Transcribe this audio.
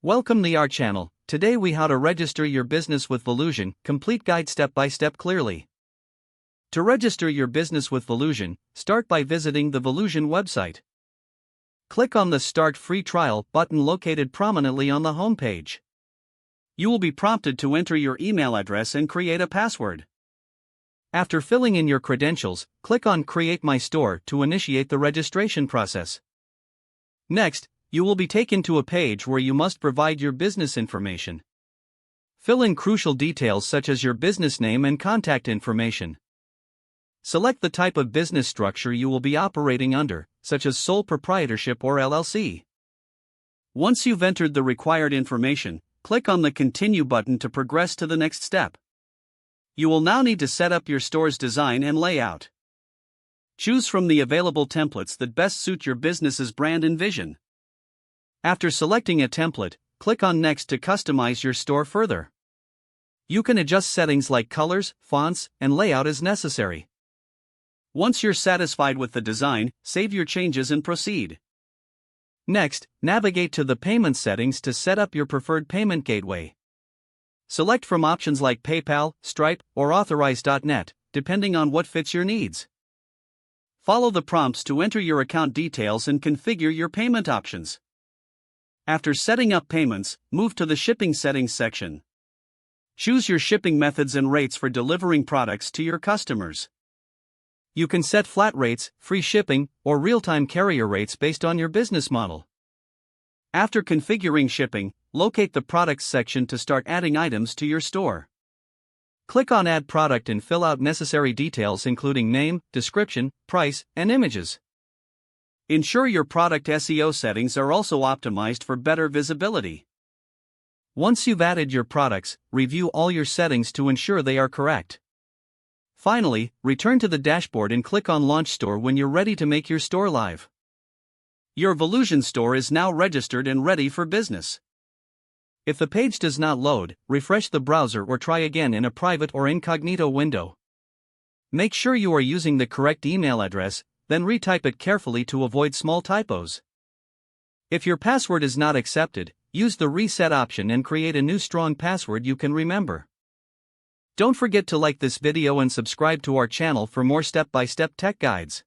Welcome to our channel. Today we how to register your business with Volusion, complete guide step by step clearly. To register your business with Volusion, start by visiting the Volusion website. Click on the Start Free Trial button located prominently on the home page. You will be prompted to enter your email address and create a password. After filling in your credentials, click on Create My Store to initiate the registration process. Next, you will be taken to a page where you must provide your business information. Fill in crucial details such as your business name and contact information. Select the type of business structure you will be operating under, such as sole proprietorship or LLC. Once you've entered the required information, click on the Continue button to progress to the next step. You will now need to set up your store's design and layout. Choose from the available templates that best suit your business's brand and vision. After selecting a template, click on Next to customize your store further. You can adjust settings like colors, fonts, and layout as necessary. Once you're satisfied with the design, save your changes and proceed. Next, navigate to the payment settings to set up your preferred payment gateway. Select from options like PayPal, Stripe, or Authorize.net, depending on what fits your needs. Follow the prompts to enter your account details and configure your payment options. After setting up payments, move to the Shipping Settings section. Choose your shipping methods and rates for delivering products to your customers. You can set flat rates, free shipping, or real-time carrier rates based on your business model. After configuring shipping, locate the Products section to start adding items to your store. Click on Add Product and fill out necessary details including name, description, price, and images. Ensure your product SEO settings are also optimized for better visibility. Once you've added your products, review all your settings to ensure they are correct. Finally, return to the dashboard and click on Launch Store when you're ready to make your store live. Your Volusion store is now registered and ready for business. If the page does not load, refresh the browser or try again in a private or incognito window. Make sure you are using the correct email address, then retype it carefully to avoid small typos. If your password is not accepted, use the reset option and create a new strong password you can remember. Don't forget to like this video and subscribe to our channel for more step-by-step tech guides.